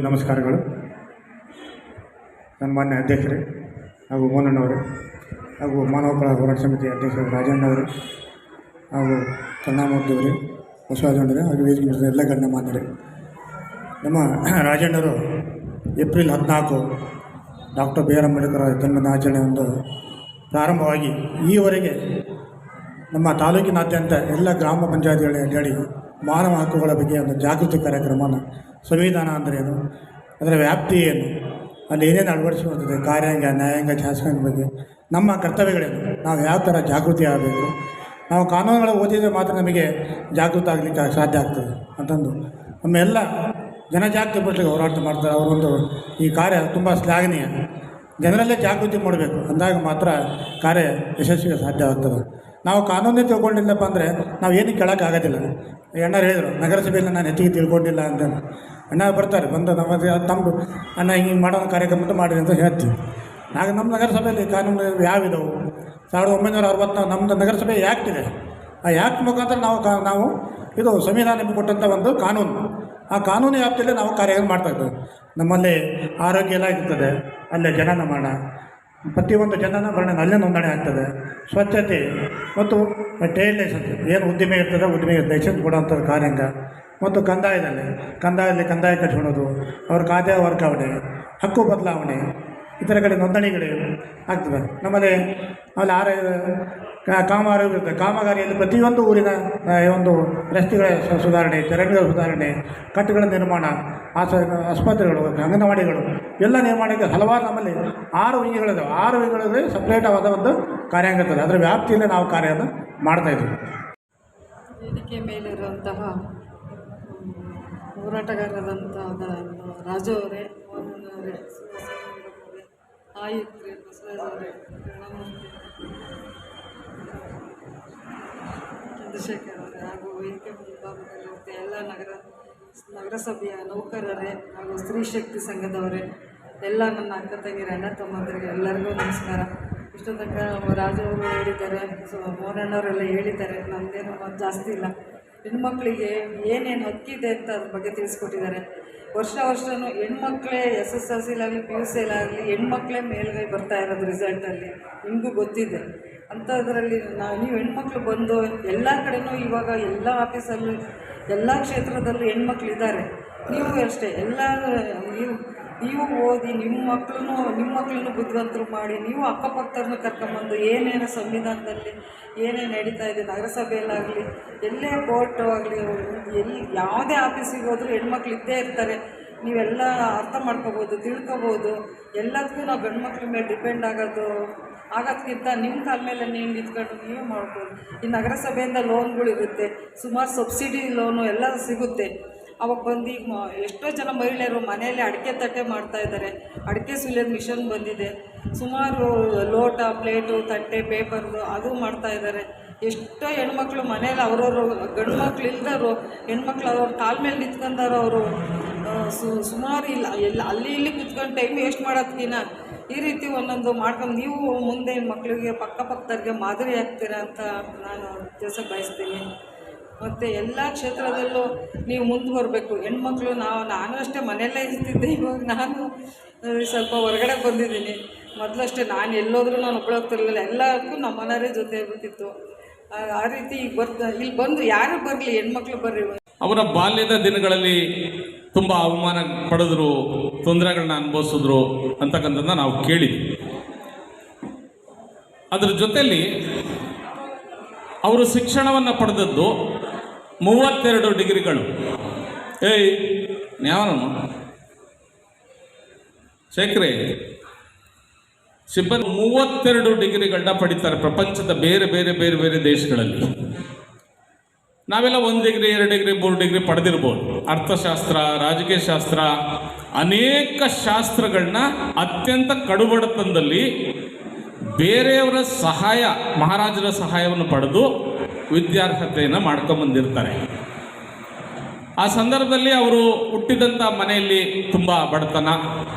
ನಮಸ್ಕಾರಗಳು. ನನ್ನ ಮಾನ್ಯ ಅಧ್ಯಕ್ಷರೇ ಹಾಗೂ ಮೋಹನಣ್ಣವರೇ ಹಾಗೂ ಮಾನವ ಹಕ್ಕುಗಳ ಹೋರಾಟ ಸಮಿತಿ ಅಧ್ಯಕ್ಷರು ರಾಜಣ್ಣವರು ಹಾಗೂ ಕರುಣಾಮೂರ್ತಿಯವರೇ, ಬಸವರಾಜಣ್ಣರೇ ಹಾಗೂ ವೇದಿಕೆ ಎಲ್ಲ ಗಣ್ಯಮಾನ್ಯರೇ, ನಮ್ಮ ರಾಜಣ್ಣರು April 14 doctor B R Ambedkar ಜನ್ಮದಿನಾಚರಣೆ ಒಂದು ಪ್ರಾರಂಭವಾಗಿ ಈವರೆಗೆ ನಮ್ಮ ತಾಲೂಕಿನಾದ್ಯಂತ ಎಲ್ಲ ಗ್ರಾಮ ಪಂಚಾಯತಿಗಳಲ್ಲಿ ಅಡಿ ಮಾನವ ಹಕ್ಕುಗಳ ಬಗ್ಗೆ ಒಂದು ಜಾಗೃತಿ ಕಾರ್ಯಕ್ರಮನ, ಸಂವಿಧಾನ ಅಂದರೆ ಏನು, ಅದರ ವ್ಯಾಪ್ತಿ ಏನು, ಅಲ್ಲಿ ಏನೇನು ಅಳವಡಿಸಿಕೊಳ್ಳುತ್ತದೆ, ಕಾರ್ಯಾಂಗ, ನ್ಯಾಯಾಂಗ, ಶಾಸಕಾಂಗ ಬಗ್ಗೆ ನಮ್ಮ ಕರ್ತವ್ಯಗಳೇನು, ನಾವು ಯಾವ ಥರ ಜಾಗೃತಿ ಆಗಬೇಕು, ನಾವು ಕಾನೂನುಗಳು ಓದಿದರೆ ಮಾತ್ರ ನಮಗೆ ಜಾಗೃತಿ ಆಗಲಿಕ್ಕೆ ಸಾಧ್ಯ ಆಗ್ತದೆ ಅಂತಂದು ನಮ್ಮ ಎಲ್ಲ ಜನಜಾಗೃತಿ ಪಟ್ಟಿಗೆ ಹೋರಾಟ ಮಾಡ್ತಾರೆ. ಅವರೊಂದು ಈ ಕಾರ್ಯ ತುಂಬ ಶ್ಲಾಘನೀಯ. ಜನರಲ್ಲೇ ಜಾಗೃತಿ ಮಾಡಬೇಕು, ಅಂದಾಗ ಮಾತ್ರ ಕಾರ್ಯ ಯಶಸ್ವಿಗೆ ಸಾಧ್ಯವಾಗ್ತದೆ. ನಾವು ಕಾನೂನೇ ತಿಳ್ಕೊಂಡಿಲ್ಲಪ್ಪ ಅಂದರೆ ನಾವು ಏನು ಕೇಳೋಕ್ಕಾಗೋದಿಲ್ಲ. ಅಣ್ಣರು ಹೇಳಿದರು, ನಗರಸಭೆಯಲ್ಲಿ ನಾನು ಹೆಚ್ಚಿಗೆ ತಿಳ್ಕೊಂಡಿಲ್ಲ ಅಂತ. ಅಣ್ಣ ಬರ್ತಾರೆ, ಬಂದು ತಮ್ಮದು ಅಣ್ಣ ಹಿಂಗೆ ಮಾಡೋ ಕಾರ್ಯಕ್ರಮ ಮಾಡಿರಿ ಅಂತ ಹೇಳ್ತೀವಿ. ನಮ್ಮ ನಗರಸಭೆಯಲ್ಲಿ ಕಾನೂನು ಯಾವಿದವು? 1960 ನಮ್ಮದು ನಗರಸಭೆ ಆ್ಯಕ್ಟ್ ಇದೆ. ಆ ಆ್ಯಕ್ಟ್ ಮುಖಾಂತರ ನಾವು ಇದು ಸಂವಿಧಾನ ಕೊಟ್ಟಂಥ ಒಂದು ಕಾನೂನು. ಆ ಕಾನೂನು ವ್ಯಾಪ್ತಿಯಲ್ಲಿ ನಾವು ಕಾರ್ಯಗಳು ಮಾಡ್ತಾಯಿದ್ದೇವೆ. ನಮ್ಮಲ್ಲಿ ಆರೋಗ್ಯ ಇಲಾಖೆ ಇರ್ತದೆ, ಅಲ್ಲೇ ಜನನ ಮರಣ, ಪ್ರತಿಯೊಂದು ಜನನ ಮರಣ ಅಲ್ಲೇ ನೋಂದಣಿ ಆಗ್ತದೆ. ಸ್ವಚ್ಛತೆ ಮತ್ತು ಟ್ರೇಡ್ ಲೈಸೆನ್ಸ್, ಏನು ಉದ್ದಿಮೆ ಇರ್ತದೆ ಉದ್ದಿಮೆಗೆ ಲೈಸೆನ್ಸ್ ಕೊಡುವಂಥದ್ದು ಕಾರ್ಯಾಂಗ. ಮತ್ತು ಕಂದಾಯದಲ್ಲಿ ಕಂದಾಯ ಕಟ್ಕೊಳ್ಳೋದು, ಅವ್ರ ಖಾತೆ ವರ್ಗಾವಣೆ, ಹಕ್ಕು ಬದಲಾವಣೆ, ಇತರ ಕಡೆ ನೋಂದಣಿಗಳು ಆಗ್ತದೆ. ನಮ್ಮಲ್ಲಿ ಅಲ್ಲಿ ಕಾಮಗಾರಿ ಇರುತ್ತೆ. ಕಾಮಗಾರಿಯಲ್ಲಿ ಪ್ರತಿಯೊಂದು ಊರಿನ ಒಂದು ರಸ್ತೆಗಳ ಸುಧಾರಣೆ, ಚರಂಡಿಗಳ ಸುಧಾರಣೆ, ಕಟ್ಟುಗಳ ನಿರ್ಮಾಣ, ಆಸ್ಪತ್ರೆಗಳು, ಅಂಗನವಾಡಿಗಳು ಎಲ್ಲ ನಿರ್ಮಾಣಕ್ಕೆ ಹಲವಾರು ನಮ್ಮಲ್ಲಿ 6 ವಿಂಗ್ಗಳಿದ್ದಾವೆ. 6 ವಿಂಗ್ಗಳಲ್ಲಿ ಸಪ್ರೇಟಾದ ಒಂದು ಕಾರ್ಯಾಂಗ ಇರ್ತದೆ. ಅದರ ವ್ಯಾಪ್ತಿಯಲ್ಲಿ ನಾವು ಕಾರ್ಯವನ್ನು ಮಾಡ್ತಾಯಿದ್ದೀವಿ. ವೇದಿಕೆ ಮೇಲಿರುವಂತಹ ಹೋರಾಟಗಾರರಾದಂಥ ರಾಜು ಅವರೇ, ಮೋಹನ್ ಅವರೇ, ಆಯುಕ್ತರೇ, ಬಸವರಾಜ್ ಅವರೇ, ಚಂದ್ರಶೇಖರ್ ಅವರೇ, ಹಾಗೂ ವೇದಿಕೆ ಮುಂಭಾಗದಲ್ಲಿರುತ್ತೆ ಎಲ್ಲ ನಗರಸಭೆಯ ನೌಕರರೇ ಹಾಗೂ ಸ್ತ್ರೀ ಶಕ್ತಿ ಸಂಘದವರೇ, ಎಲ್ಲ ನನ್ನ ಅಕ್ಕ ತಂಗಿರ ಅಣ್ಣ ತಮ್ಮಂದರಿಗೆ ಎಲ್ಲರಿಗೂ ನಮಸ್ಕಾರ. ಇಷ್ಟು ತನಕ ರಾಜು ಅವರು ಹೇಳಿದ್ದಾರೆ, ಮೋಹನಣ್ಣವರೆಲ್ಲ ಹೇಳಿದ್ದಾರೆ, ನಮ್ಮದೇನು ಜಾಸ್ತಿ ಇಲ್ಲ. ಹೆಣ್ಮಕ್ಳಿಗೆ ಏನೇನು ಹಕ್ಕಿದೆ ಅಂತ ಅದ್ರ ಬಗ್ಗೆ ತಿಳಿಸ್ಕೊಟ್ಟಿದ್ದಾರೆ. ವರ್ಷವೂ ಹೆಣ್ಮಕ್ಳೇ SSLCಲಾಗಲಿ PUCಲಾಗಲಿ ಹೆಣ್ಮಕ್ಳೇ ಮೇಲ್ಗೈ ಬರ್ತಾ ಇರೋದು ರಿಸಲ್ಟಲ್ಲಿ, ನಿಮಗೂ ಗೊತ್ತಿದೆ. ಅಂಥದ್ರಲ್ಲಿ ನೀವು ಹೆಣ್ಮಕ್ಳು ಬಂದು ಎಲ್ಲ ಕಡೆನೂ ಇವಾಗ ಎಲ್ಲ ಆಫೀಸಲ್ಲೂ ಎಲ್ಲ ಕ್ಷೇತ್ರದಲ್ಲೂ ಹೆಣ್ಮಕ್ಳಿದ್ದಾರೆ. ನೀವು ಅಷ್ಟೇ, ಎಲ್ಲ ನೀವು ಓದಿ ನಿಮ್ಮ ಮಕ್ಕಳನ್ನು ಬುದ್ಧಿವಂತರು ಮಾಡಿ, ನೀವು ಅಕ್ಕಪಕ್ಕದವ್ರನ್ನ ಕರ್ಕೊಂಬಂದು ಏನೇನು ಸಂವಿಧಾನದಲ್ಲಿ ಏನೇನು ನಡೀತಾ ಇದೆ, ನಗರಸಭೆಯಲ್ಲಾಗಲಿ ಎಲ್ಲೇ ಕೋರ್ಟು ಆಗಲಿ ಯಾವುದೇ ಆಫೀಸಿಗೆ ಹೋದರೂ ಹೆಣ್ಮಕ್ಳು ಇದ್ದೇ ಇರ್ತಾರೆ. ನೀವೆಲ್ಲ ಅರ್ಥ ಮಾಡ್ಕೋಬೋದು, ತಿಳ್ಕೊಬೋದು. ಎಲ್ಲದಕ್ಕೂ ನಾವು ಗಂಡು ಮಕ್ಳ ಮೇಲೆ ಡಿಪೆಂಡ್ ಆಗೋದಕ್ಕಿಂತ ನಿಮ್ಮ ಕಾಲ ಮೇಲೆ ನೀವು ನಿಂತ್ಕೊಂಡು ನೀವೇ ಮಾಡ್ಬೋದು. ಈ ನಗರಸಭೆಯಿಂದ ಲೋನ್ಗಳಿರುತ್ತೆ, ಸುಮಾರು ಸಬ್ಸಿಡಿ ಲೋನು ಎಲ್ಲ ಸಿಗುತ್ತೆ. ಅವಾಗ ಬಂದು ಈಗ ಎಷ್ಟೋ ಜನ ಮಹಿಳೆಯರು ಮನೆಯಲ್ಲಿ ಅಡಿಕೆ ತಟ್ಟೆ ಮಾಡ್ತಾಯಿದ್ದಾರೆ. ಅಡಿಕೆ ಸುಲಿಯೋದು ಮಿಷನ್ ಬಂದಿದೆ. ಸುಮಾರು ಲೋಟ, ಪ್ಲೇಟು, ತಟ್ಟೆ, ಪೇಪರ್ದು ಅದು ಮಾಡ್ತಾಯಿದ್ದಾರೆ. ಎಷ್ಟೋ ಹೆಣ್ಮಕ್ಳು ಮನೇಲಿ ಅವ್ರವರು ಗಂಡು ಮಕ್ಳು ಇಲ್ದವರು ಹೆಣ್ಮಕ್ಳು ಅವ್ರವ್ರ ಕಾಲ ಮೇಲೆ ನಿಂತ್ಕೊಂಡವ್ರು. ಅವರು ಸುಮಾರು ಎಲ್ಲ ಅಲ್ಲಿ ಇಲ್ಲಿ ಕುತ್ಕೊಂಡು ಟೈಮ್ ವೇಸ್ಟ್ ಮಾಡೋದಕ್ಕಿಂತ ಈ ರೀತಿ ಒಂದೊಂದು ಮಾಡ್ಕೊಂಡು ನೀವು ಮುಂದೆ ಮಕ್ಕಳಿಗೆ ಪಕ್ಕದವ್ರಿಗೆ ಮಾದರಿ ಆಗ್ತೀರಾ ಅಂತ ನಾನು ತಿಳಿಸೋಕೆ ಬಯಸ್ತೀನಿ. ಮತ್ತು ಎಲ್ಲ ಕ್ಷೇತ್ರದಲ್ಲೂ ನೀವು ಮುಂದುವರಬೇಕು. ಹೆಣ್ಮಕ್ಳು ನಾನು ಅಷ್ಟೇ ಮನೆಯಲ್ಲೇ ಇರ್ತಿದ್ದೆ. ಇವಾಗ ನಾನು ಸ್ವಲ್ಪ ಹೊರಗಡೆ ಬಂದಿದ್ದೀನಿ. ಮೊದಲಷ್ಟೇ ನಾನು ಎಲ್ಲೋದ್ರೂ ನಾನು ಒಬ್ಬಳು ಹೋಗ್ತಿರ್ಲಿಲ್ಲ, ಎಲ್ಲದಕ್ಕೂ ನಮ್ಮ ಮನೆಯವರೇ ಜೊತೆ ಇರ್ತಿತ್ತು. ಆ ರೀತಿ ಈಗ ಇಲ್ಲಿ ಬಂದು ಯಾರು ಬರಲಿ, ಹೆಣ್ಮಕ್ಳು ಬರ್ರಿ. ಅವರ ಬಾಲ್ಯದ ದಿನಗಳಲ್ಲಿ ತುಂಬ ಅವಮಾನ ಪಡೆದ್ರು, ತೊಂದರೆಗಳನ್ನ ಅನುಭವಿಸಿದ್ರು ಅಂತಕ್ಕಂಥದ್ದನ್ನ ನಾವು ಕೇಳಿದ್ವಿ. ಅದರ ಜೊತೆಯಲ್ಲಿ ಅವರು ಶಿಕ್ಷಣವನ್ನು ಪಡೆದದ್ದು 32 ಡಿಗ್ರಿಗಳು. ಯಾವನು ಶೇಖರೇ ಸಿಬ್ಬಂದಿ 32 ಡಿಗ್ರಿಗಳನ್ನ ಪಡಿತಾರೆ ಪ್ರಪಂಚದ ಬೇರೆ ಬೇರೆ ಬೇರೆ ಬೇರೆ ದೇಶಗಳಲ್ಲಿ. ನಾವೆಲ್ಲ 1 ಡಿಗ್ರಿ 2 ಡಿಗ್ರಿ 3 ಡಿಗ್ರಿ ಪಡೆದಿರ್ಬೋದು. ಅರ್ಥಶಾಸ್ತ್ರ, ರಾಜಕೀಯ ಶಾಸ್ತ್ರ, ಅನೇಕ ಶಾಸ್ತ್ರಗಳನ್ನ ಅತ್ಯಂತ ಕಡುಬಡತನದಲ್ಲಿ ಬೇರೆಯವರ ಸಹಾಯ, ಮಹಾರಾಜರ ಸಹಾಯವನ್ನು ಪಡೆದು ವಿದ್ಯಾರ್ಹತೆಯನ್ನು ಮಾಡ್ಕೊಂಬಂದಿರ್ತಾರೆ. ಆ ಸಂದರ್ಭದಲ್ಲಿ ಅವರು ಹುಟ್ಟಿದಂಥ ಮನೆಯಲ್ಲಿ ತುಂಬ ಬಡತನ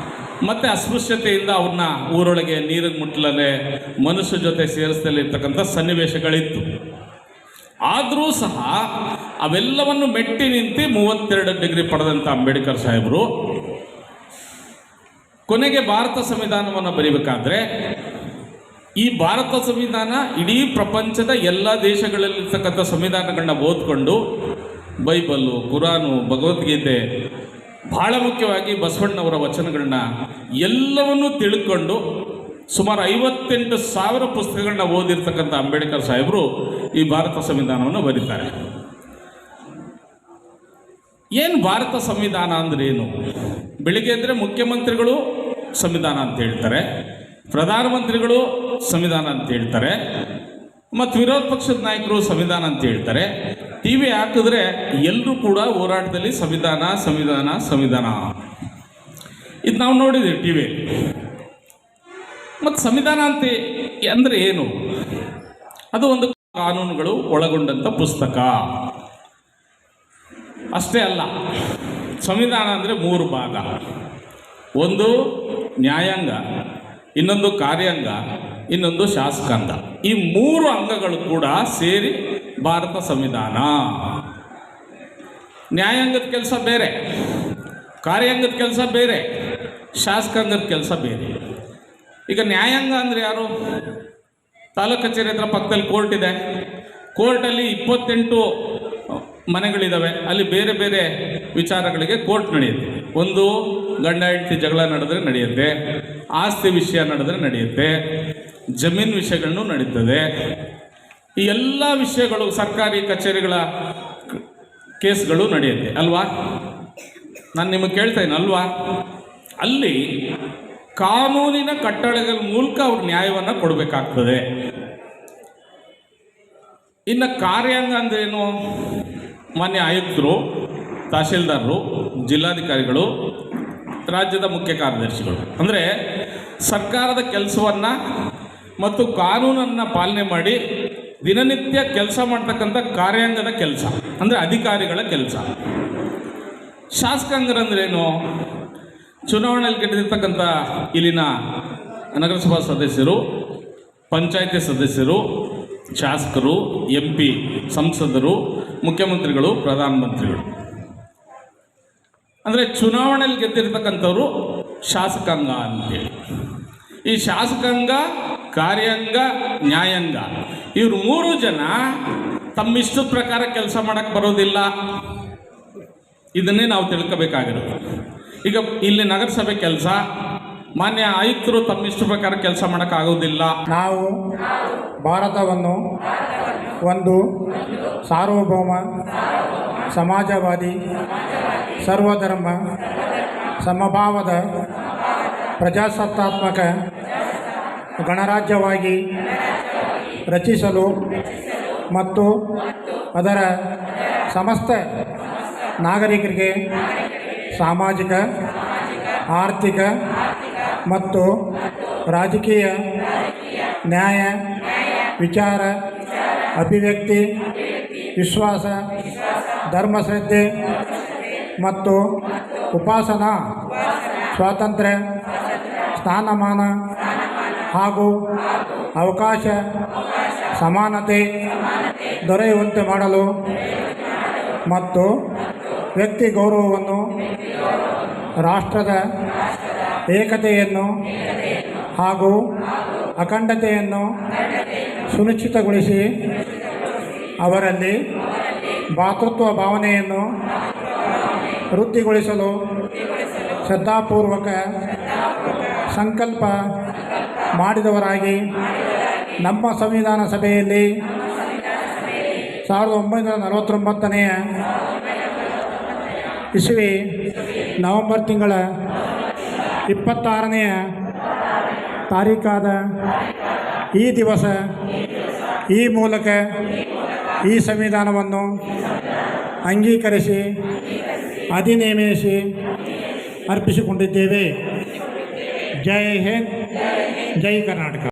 ಮತ್ತು ಅಸ್ಪೃಶ್ಯತೆಯಿಂದ ಅವ್ರನ್ನ ಊರೊಳಗೆ ನೀರಿಗೆ ಮುಟ್ಟಲೇ ಮನುಷ್ಯ ಜೊತೆ ಸೇರಿಸದಲ್ಲಿ ಇರ್ತಕ್ಕಂಥ ಸನ್ನಿವೇಶಗಳಿತ್ತು. ಆದರೂ ಸಹ ಅವೆಲ್ಲವನ್ನು ಮೆಟ್ಟಿ ನಿಂತು 32 ಡಿಗ್ರಿ ಪಡೆದಂಥ ಅಂಬೇಡ್ಕರ್ ಸಾಹೇಬರು ಕೊನೆಗೆ ಭಾರತ ಸಂವಿಧಾನವನ್ನು ಬರೀಬೇಕಾದ್ರೆ ಈ ಭಾರತ ಸಂವಿಧಾನ ಇಡೀ ಪ್ರಪಂಚದ ಎಲ್ಲ ದೇಶಗಳಲ್ಲಿರ್ತಕ್ಕಂಥ ಸಂವಿಧಾನಗಳನ್ನ ಓದ್ಕೊಂಡು ಬೈಬಲ್ಲು, ಕುರಾನು, ಭಗವದ್ಗೀತೆ, ಬಹಳ ಮುಖ್ಯವಾಗಿ ಬಸವಣ್ಣವರ ವಚನಗಳನ್ನ ಎಲ್ಲವನ್ನೂ ತಿಳ್ಕೊಂಡು ಸುಮಾರು 58,000 ಪುಸ್ತಕಗಳನ್ನ ಓದಿರ್ತಕ್ಕಂಥ ಅಂಬೇಡ್ಕರ್ ಸಾಹೇಬರು ಈ ಭಾರತ ಸಂವಿಧಾನವನ್ನು ಬರೀತಾರೆ. ಏನು ಭಾರತ ಸಂವಿಧಾನ ಅಂದ್ರೆ ಏನು? ಬೆಳಿಗ್ಗೆ ಎದ್ದರೆ ಮುಖ್ಯಮಂತ್ರಿಗಳು ಸಂವಿಧಾನ ಅಂತ ಹೇಳ್ತಾರೆ, ಪ್ರಧಾನಮಂತ್ರಿಗಳು ಸಂವಿಧಾನ ಅಂತ ಹೇಳ್ತಾರೆ, ಮತ್ತು ವಿರೋಧ ಪಕ್ಷದ ನಾಯಕರು ಸಂವಿಧಾನ ಅಂತ ಹೇಳ್ತಾರೆ. ಟಿ ವಿ ಹಾಕಿದ್ರೆ ಎಲ್ಲರೂ ಕೂಡ ಹೋರಾಟದಲ್ಲಿ ಸಂವಿಧಾನ ಸಂವಿಧಾನ ಸಂವಿಧಾನ ಇದು ನಾವು ನೋಡಿದ್ದೀವಿ ಟಿ ವಿ. ಮತ್ತು ಸಂವಿಧಾನ ಅಂತ ಅಂದರೆ ಏನು? ಅದು ಒಂದು ಕಾನೂನುಗಳು ಒಳಗೊಂಡಂಥ ಪುಸ್ತಕ ಅಷ್ಟೇ ಅಲ್ಲ. ಸಂವಿಧಾನ ಅಂದರೆ 3 ಭಾಗ. ಒಂದು ನ್ಯಾಯಾಂಗ, ಇನ್ನೊಂದು ಕಾರ್ಯಾಂಗ, ಇನ್ನೊಂದು ಶಾಸಕಾಂಗ. ಈ 3 ಅಂಗಗಳು ಕೂಡ ಸೇರಿ ಭಾರತ ಸಂವಿಧಾನ. ನ್ಯಾಯಾಂಗದ ಕೆಲಸ ಬೇರೆ, ಕಾರ್ಯಾಂಗದ ಕೆಲಸ ಬೇರೆ, ಶಾಸಕಾಂಗದ ಕೆಲಸ ಬೇರೆ. ಈಗ ನ್ಯಾಯಾಂಗ ಅಂದರೆ ಯಾರು? ತಾಲೂಕು ಕಚೇರಿ ಹತ್ರ ಪಕ್ಕದಲ್ಲಿ ಕೋರ್ಟ್ ಇದೆ. ಕೋರ್ಟಲ್ಲಿ 28 ಮನೆಗಳಿದ್ದಾವೆ. ಅಲ್ಲಿ ಬೇರೆ ಬೇರೆ ವಿಚಾರಗಳಿಗೆ ಕೋರ್ಟ್ ನಡೆಯುತ್ತೆ. ಒಂದು ಗಂಡ ಹೆಂಡತಿ ಜಗಳ ನಡೆದ್ರೆ ನಡೆಯುತ್ತೆ, ಆಸ್ತಿ ವಿಷಯ ನಡೆದ್ರೆ ನಡೆಯುತ್ತೆ, ಜಮೀನು ವಿಷಯಗಳನ್ನು ನಡೀತದೆ. ಈ ಎಲ್ಲ ವಿಷಯಗಳು ಸರ್ಕಾರಿ ಕಚೇರಿಗಳ ಕೇಸ್ಗಳು ನಡೆಯುತ್ತೆ ಅಲ್ವಾ? ನಾನು ನಿಮಗೆ ಕೇಳ್ತಾ ಇದ್ದೀನಿ ಅಲ್ವಾ? ಅಲ್ಲಿ ಕಾನೂನಿನ ಕಟ್ಟಳೆಗಳ ಮೂಲಕ ಅವ್ರು ನ್ಯಾಯವನ್ನು ಕೊಡಬೇಕಾಗ್ತದೆ. ಇನ್ನು ಕಾರ್ಯಾಂಗ ಅಂದ್ರೇನು? ಮಾನ್ಯ ಆಯುಕ್ತರು, ತಹಶೀಲ್ದಾರರು, ಜಿಲ್ಲಾಧಿಕಾರಿಗಳು, ರಾಜ್ಯದ ಮುಖ್ಯ ಕಾರ್ಯದರ್ಶಿಗಳು ಅಂದರೆ ಸರ್ಕಾರದ ಕೆಲಸವನ್ನು ಮತ್ತು ಕಾನೂನನ್ನು ಪಾಲನೆ ಮಾಡಿ ದಿನನಿತ್ಯ ಕೆಲಸ ಮಾಡ್ತಕ್ಕಂಥ ಕಾರ್ಯಾಂಗದ ಕೆಲಸ ಅಂದರೆ ಅಧಿಕಾರಿಗಳ ಕೆಲಸ. ಶಾಸಕಾಂಗರಂದ್ರೇನು? ಚುನಾವಣೆಯಲ್ಲಿ ಗೆದ್ದಿರ್ತಕ್ಕಂಥ ಇಲ್ಲಿನ ನಗರಸಭಾ ಸದಸ್ಯರು, ಪಂಚಾಯತಿ ಸದಸ್ಯರು, ಶಾಸಕರು, MP, ಸಂಸದರು, ಮುಖ್ಯಮಂತ್ರಿಗಳು, ಪ್ರಧಾನಮಂತ್ರಿಗಳು ಅಂದರೆ ಚುನಾವಣೆಯಲ್ಲಿ ಗೆದ್ದಿರ್ತಕ್ಕಂಥವ್ರು ಶಾಸಕಾಂಗ ಅಂತೇಳಿ. ಈ ಶಾಸಕಾಂಗ, ಕಾರ್ಯಾಂಗ, ನ್ಯಾಯಾಂಗ ಇವರು 3 ಜನ ತಮ್ಮಿಷ್ಟದ ಪ್ರಕಾರ ಕೆಲಸ ಮಾಡೋಕ್ಕೆ ಬರೋದಿಲ್ಲ. ಇದನ್ನೇ ನಾವು ತಿಳ್ಕೋಬೇಕಾಗಿರೋದು. ಈಗ ಇಲ್ಲಿ ನಗರಸಭೆ ಕೆಲಸ, ಮಾನ್ಯ ಆಯುಕ್ತರು ತಮ್ಮಿಷ್ಟ ಪ್ರಕಾರ ಕೆಲಸ ಮಾಡೋಕ್ಕಾಗೋದಿಲ್ಲ. ನಾವು ಭಾರತವನ್ನು ಒಂದು ಸಾರ್ವಭೌಮ, ಸಮಾಜವಾದಿ, ಸರ್ವಧರ್ಮ, ಸಮಭಾವದ ಪ್ರಜಾಸತ್ತಾತ್ಮಕ ಗಣರಾಜ್ಯವಾಗಿ ರಚಿಸಲು ಮತ್ತು ಅದರ ಸಮಸ್ತ ನಾಗರಿಕರಿಗೆ ಸಾಮಾಜಿಕ, ಆರ್ಥಿಕ ಮತ್ತು ರಾಜಕೀಯ ನ್ಯಾಯ, ವಿಚಾರ, ಅಭಿವ್ಯಕ್ತಿ, ವಿಶ್ವಾಸ, ಧರ್ಮಶ್ರದ್ಧೆ ಮತ್ತು ಉಪಾಸನಾ ಸ್ವಾತಂತ್ರ್ಯ, ಸ್ಥಾನಮಾನ ಹಾಗೂ ಅವಕಾಶ ಸಮಾನತೆ ದೊರೆಯುವಂತೆ ಮಾಡಲು ಮತ್ತು ವ್ಯಕ್ತಿ ಗೌರವವನ್ನು, ರಾಷ್ಟ್ರದ ಏಕತೆಯನ್ನು ಹಾಗೂ ಅಖಂಡತೆಯನ್ನು ಸುನಿಶ್ಚಿತಗೊಳಿಸಿ ಅವರಲ್ಲಿ ಭಾತೃತ್ವ ಭಾವನೆಯನ್ನು ವೃದ್ಧಿಗೊಳಿಸಲು ಶ್ರದ್ಧಾಪೂರ್ವಕ ಸಂಕಲ್ಪ ಮಾಡಿದವರಾಗಿ ನಮ್ಮ ಸಂವಿಧಾನ ಸಭೆಯಲ್ಲಿ 1949ನೇ ಇಸ್ವಿ ನವೆಂಬರ್ ತಿಂಗಳ 26ನೇ ತಾರೀಕಾದ ಈ ದಿವಸ ಈ ಮೂಲಕ ಈ ಸಂವಿಧಾನವನ್ನು ಅಂಗೀಕರಿಸಿ ಅಧಿನೇಮಿಸಿ ಅರ್ಪಿಸಿಕೊಂಡಿದ್ದೇವೆ. ಜೈ ಹಿಂದ್, ಜೈ ಕರ್ನಾಟಕ.